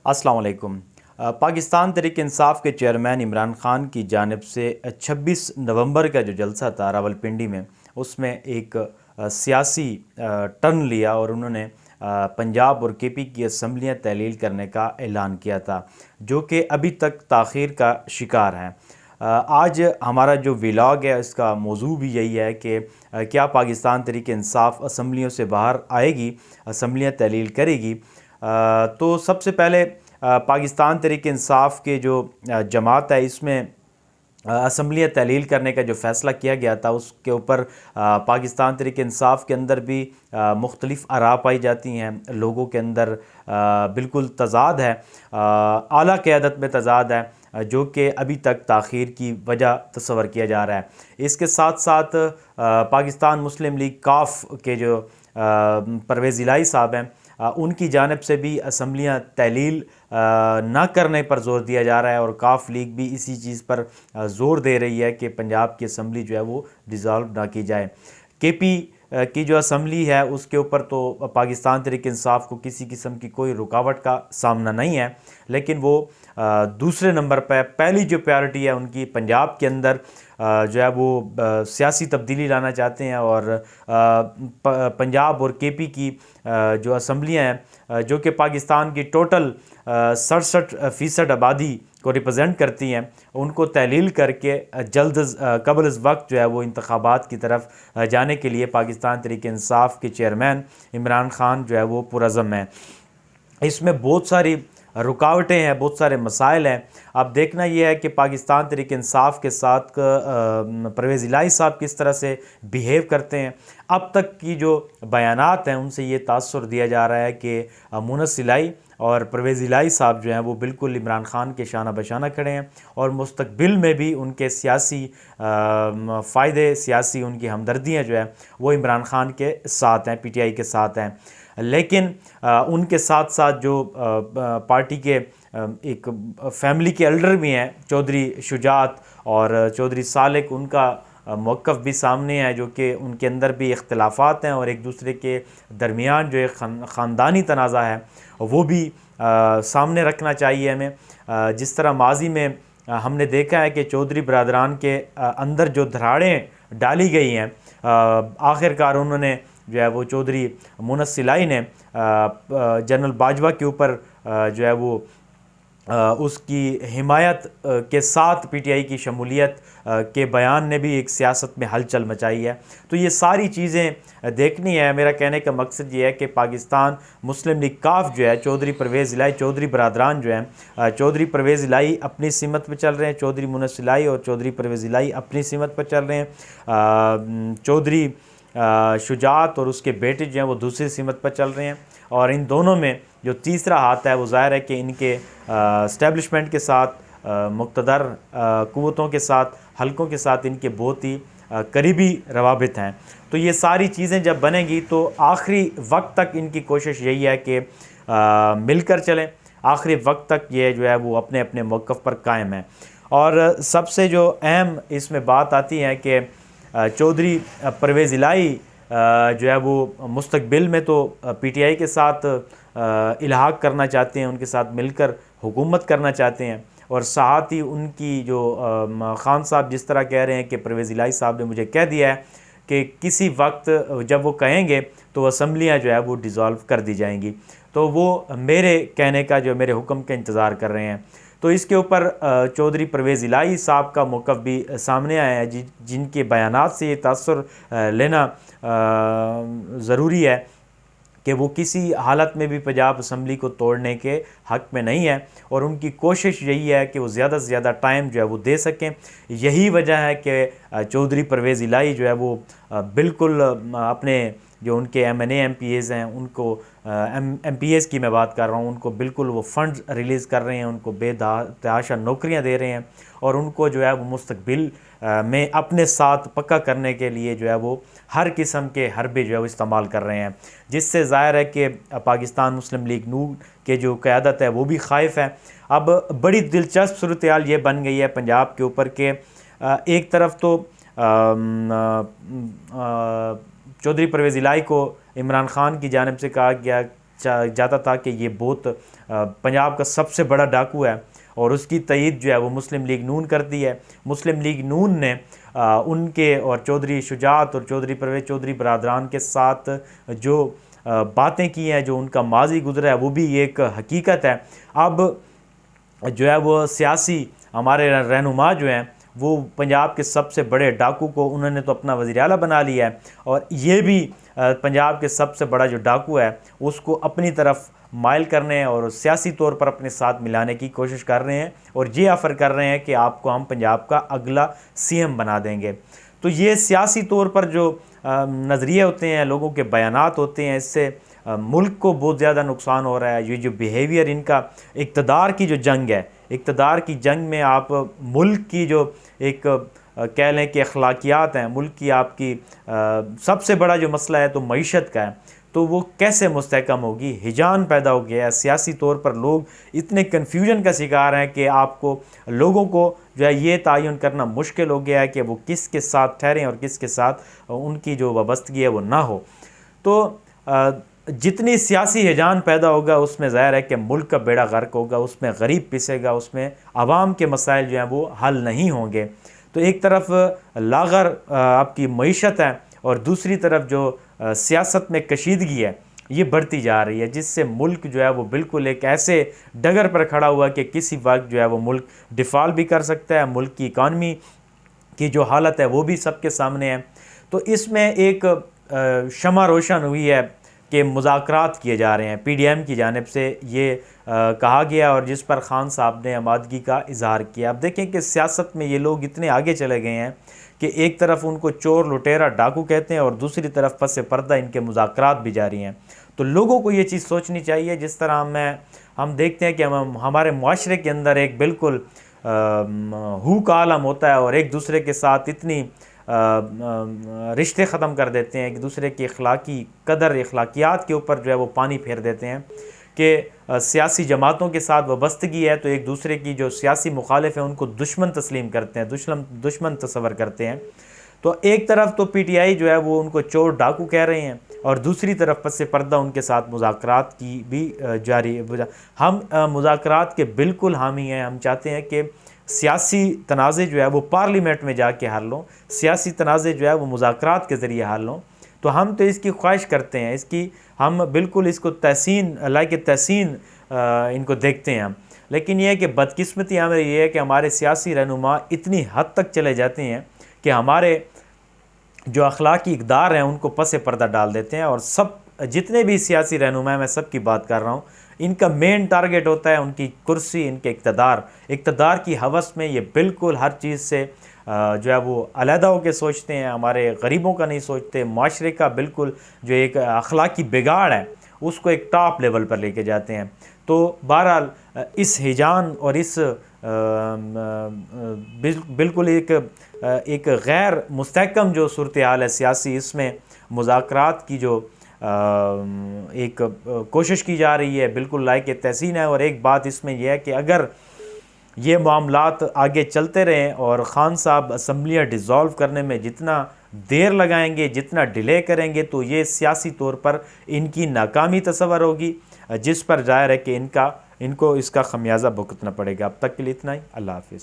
अस्सलाम वालेकुम। पाकिस्तान तहरीक इंसाफ के चेयरमैन इमरान ख़ान की जानिब से 26 नवंबर का जो जलसा था रावलपिंडी में, उसमें एक सियासी टर्न लिया और उन्होंने पंजाब और केपी की असम्बलियाँ तहलील करने का ऐलान किया था, जो कि अभी तक ताख़ीर का शिकार हैं। आज हमारा जो व्लॉग है इसका मौजू भी यही है कि क्या पाकिस्तान तहरीक इंसाफ असम्बलियों से बाहर आएगी, असम्बलियाँ तहलील करेगी। तो सबसे पहले पाकिस्तान तहरीक इंसाफ के जो जमात है इसमें असम्बलियाँ तहलील करने का जो फ़ैसला किया गया था उसके ऊपर पाकिस्तान तहरीक इंसाफ के अंदर भी मुख्तलिफ़ आरा पाई जाती हैं। लोगों के अंदर बिल्कुल तज़ाद है, आला क़यादत में तज़ाद है, जो कि अभी तक ताख़ीर की वजह तस्वर किया जा रहा है। इसके साथ साथ पाकिस्तान मुस्लिम लीग काफ के जो परवेज़ इलाही साहब हैं, उनकी जानिब से भी असम्बलियाँ तहलील ना करने पर ज़ोर दिया जा रहा है और काफ लीग भी इसी चीज़ पर ज़ोर दे रही है कि पंजाब की असम्बली जो है वो डिज़ाल्व ना की जाए। केपी की जो असम्बली है उसके ऊपर तो पाकिस्तान तहरीक इंसाफ को किसी किस्म की कोई रुकावट का सामना नहीं है, लेकिन वो दूसरे नंबर पर, पहली जो प्रायोरिटी है उनकी पंजाब के अंदर जो है वो सियासी तब्दीली लाना चाहते हैं और पंजाब और केपी की जो असम्बलियाँ हैं जो कि पाकिस्तान की टोटल 67% आबादी को रिप्रेजेंट करती हैं, उनको तहलील करके जल्द कबल अज़ वक्त जो है वो इंतखाबात की तरफ जाने के लिए पाकिस्तान तहरीक इंसाफ के चेयरमैन इमरान ख़ान जो है वो पुरज़्म हैं। इसमें बहुत सारी रुकावटें हैं, बहुत सारे मसाइल हैं। अब देखना यह है कि पाकिस्तान तहरीक इंसाफ के साथ परवेज़ इलाही साहब किस तरह से बिहेव करते हैं। अब तक की जो बयानात हैं उनसे ये तासुर दिया जा रहा है कि मुनस इलाही और परवेज़ इलाही साहब जो हैं वो बिल्कुल इमरान ख़ान के शाना बशाना खड़े हैं और मुस्तकबिल में भी उनके सियासी फ़ायदे, सियासी उनकी हमदर्दियाँ जो है वो इमरान ख़ान के साथ हैं, PTI के साथ हैं। लेकिन उनके साथ साथ जो पार्टी के एक फैमिली के एल्डर भी हैं, चौधरी शुजात और चौधरी सालिक, उनका मौक़िफ़ भी सामने है, जो कि उनके अंदर भी इख्तिलाफ़ात हैं और एक दूसरे के दरमियान जो एक ख़ानदानी तनाज़ा है वो भी सामने रखना चाहिए हमें। जिस तरह माजी में हमने देखा है कि चौधरी बरदरान के अंदर जो दरारें डाली गई हैं, आखिरकार उन्होंने जो है वो चौधरी मुनस इलाही ने जनरल बाजवा के ऊपर जो है वो उसकी हिमायत के साथ PTI की शमूलियत के बयान ने भी एक सियासत में हलचल मचाई है। तो ये सारी चीज़ें देखनी है। मेरा कहने का मकसद ये है कि पाकिस्तान मुस्लिम लीग काफ जो है, चौधरी परवेज़ इलाही, चौधरी बरदरान जो हैं, चौधरी परवेज़ इलाही अपनी सिमत पर चल रहे हैं, चौधरी मुनस इलाही और चौधरी परवेज़ इलाही अपनी सिमत पर चल रहे हैं, चौधरी शुजात और उसके बेटे जो हैं वो दूसरी सिमत पर चल रहे हैं और इन दोनों में जो तीसरा हाथ है वो ज़ाहिर है कि इनके इस्टेब्लिशमेंट के साथ, मुक़्तदर क़ुव्वतों के साथ, हलकों के साथ इनके बहुत ही करीबी रवाबित हैं। तो ये सारी चीज़ें जब बनेंगी तो आखिरी वक्त तक इनकी कोशिश यही है कि मिलकर चलें, आखिरी वक्त तक ये जो है वो अपने अपने मौक़िफ़ पर कायम है। और सबसे जो अहम इसमें बात आती है कि चौधरी परवेज़ इलाही जो है वो मुस्तकबिल में तो PTI के साथ इल्हाक़ करना चाहते हैं, उनके साथ मिलकर हुकूमत करना चाहते हैं और साथ ही उनकी जो ख़ान साहब जिस तरह कह रहे हैं कि परवेज़ इलाही साहब ने मुझे कह दिया है कि किसी वक्त जब वो कहेंगे तो असम्बलियाँ जो है वो डिज़ोल्व कर दी जाएंगी, तो वो मेरे कहने का, जो मेरे हुक्म का इंतज़ार कर रहे हैं। तो इसके ऊपर चौधरी परवेज़ इलाही साहब का मौक़िफ़ भी सामने आया है, जिनके बयानात से ये तासुर लेना ज़रूरी है कि वो किसी हालत में भी पंजाब असम्बली को तोड़ने के हक़ में नहीं है और उनकी कोशिश यही है कि वो ज़्यादा से ज़्यादा टाइम जो है वो दे सकें। यही वजह है कि चौधरी परवेज़ इलाही जो है वो बिल्कुल अपने जो उनके MNA MPAs हैं उनको MPAs की मैं बात कर रहा हूँ, उनको बिल्कुल वो फ़ंड रिलीज़ कर रहे हैं, उनको बेतहाशा नौकरियाँ दे रहे हैं और उनको जो है वो मुस्तकबिल में अपने साथ पक्का करने के लिए जो है वो हर किस्म के हरबे जो है वो इस्तेमाल कर रहे हैं, जिससे ज़ाहिर है कि पाकिस्तान मुस्लिम लीग नून के जो क़यादत है वो भी ख़ाइफ़ है। अब बड़ी दिलचस्प सूरत हाल ये बन गई है पंजाब के ऊपर कि एक तरफ तो चौधरी परवेज़ इलाही को इमरान ख़ान की जानिब से कहा गया जाता था कि ये बहुत पंजाब का सबसे बड़ा डाकू है, और उसकी तईद जो है वो मुस्लिम लीग नून करती है। मुस्लिम लीग नून ने उनके और चौधरी शुजात और चौधरी परवेज़ चौधरी बरादरान के साथ जो बातें की हैं, जो उनका माजी गुजरा है, वो भी एक हकीकत है। अब जो है वो सियासी हमारे रहनुमा जो हैं वो पंजाब के सबसे बड़े डाकू को उन्होंने तो अपना वज़ीर आला बना लिया है, और ये भी पंजाब के सबसे बड़ा जो डाकू है उसको अपनी तरफ माइल करने और सियासी तौर पर अपने साथ मिलाने की कोशिश कर रहे हैं, और ये ऑफ़र कर रहे हैं कि आपको हम पंजाब का अगला सीएम बना देंगे। तो ये सियासी तौर पर जो नज़रिए होते हैं, लोगों के बयानात होते हैं, इससे मुल्क को बहुत ज़्यादा नुकसान हो रहा है। ये जो बिहेवियर इनका, इक़्तिदार की जो जंग है, इक़्तिदार की जंग में आप मुल्क की जो एक कह लें कि अखलाकियात हैं, मुल्क की आपकी सबसे बड़ा जो मसला है तो मईशत का है, तो वो कैसे मुस्तहकम होगी। हिजान पैदा हो गया है सियासी तौर पर, लोग इतने कन्फ्यूजन का शिकार हैं कि आपको लोगों को जो है ये तयन करना मुश्किल हो गया है कि वो किसके साथ ठहरें और किसके साथ उनकी जो वाबस्तगी है वो ना हो। तो जितनी सियासी हिजान पैदा होगा उसमें ज़ाहिर है कि मुल्क का बेड़ा गर्क होगा, उसमें गरीब पिसेगा, उसमें आवाम के मसाइल जो हैं वो हल नहीं होंगे। तो एक तरफ लागर आपकी मईशत है और दूसरी तरफ जो सियासत में कशीदगी है ये बढ़ती जा रही है, जिससे मुल्क जो है वो बिल्कुल एक ऐसे डगर पर खड़ा हुआ कि किसी वक्त जो है वो मुल्क डिफ़ॉल्ट भी कर सकता है। मुल्क की इकानमी की जो हालत है वो भी सबके सामने है। तो इसमें एक शमा रोशन हुई है कि मुज़ाकरात किए जा रहे हैं, PDM की जानिब से ये कहा गया, और जिस पर खान साहब ने आमादगी का इजहार किया। अब देखें कि सियासत में ये लोग इतने आगे चले गए हैं कि एक तरफ उनको चोर लुटेरा डाकू कहते हैं और दूसरी तरफ पस पर्दा इनके मुज़ाकरात भी जारी हैं। तो लोगों को ये चीज़ सोचनी चाहिए, जिस तरह हम देखते हैं कि हमारे मुआशरे के अंदर एक बिल्कुल हू का आलम होता है, और एक दूसरे के साथ इतनी रिश्ते ख़त्म कर देते हैं, एक दूसरे की अखलाकी कदर अखलाकियात के ऊपर जो है वो पानी फेर देते हैं कि सियासी जमातों के साथ वाबस्तगी है तो एक दूसरे की जो सियासी मुखालिफ हैं उनको दुश्मन तस्लीम करते हैं, दुश्मन तस्वर करते हैं। तो एक तरफ तो PTI जो है वो उनको चोर डाकू कह रहे हैं, और दूसरी तरफ पस पर्दा उनके साथ मुज़ाकरात की भी जारी है। हम मुज़ाकरात के बिल्कुल हामी हैं। हम चाहते हैं कि सियासी तनाज़े जो है वो पार्लियामेंट में जाके हल हों, सियासी तनाज़े जो है वो मुज़ाकरात के ज़रिए हल हों। तो हम तो इसकी ख्वाहिश करते हैं, इसकी हम बिल्कुल इसको तहसीन लाइक तहसीन इनको देखते हैं हम। लेकिन यह है कि बदकिस्मती हमें ये है कि हमारे सियासी रहनुमा इतनी हद तक चले जाते हैं कि हमारे जो अखलाकी इक़दार हैं उनको पस पर्दा डाल देते हैं। और सब जितने भी सियासी रहनुमा हैं, मैं सब की बात कर रहा हूँ, इनका मेन टारगेट होता है उनकी कुर्सी, इनके इक़्तिदार की हवस में ये बिल्कुल हर चीज़ से जो है वो अलहदा होकर सोचते हैं, हमारे गरीबों का नहीं सोचते, माशरे का बिल्कुल जो एक अखलाकी बिगाड़ है उसको एक टॉप लेवल पर लेके जाते हैं। तो बहरहाल इस हिजान और इस बिल्कुल एक गैर मुस्तहकम जो सूरत हाल है सियासी, इसमें मुज़ाकरात की जो एक कोशिश की जा रही है बिल्कुल लायक तहसीन है। और एक बात इसमें यह है कि अगर ये मामलात आगे चलते रहें और ख़ान साहब असम्बलियाँ डिज़ोल्व करने में जितना देर लगाएंगे, जितना डिले करेंगे, तो ये सियासी तौर पर इनकी नाकामी तस्वर होगी, जिस पर ज़ाहिर है कि इनको इसका खमियाजा भुगतना पड़ेगा। अब तक के लिए इतना ही। अल्लाह हाफ़िज़।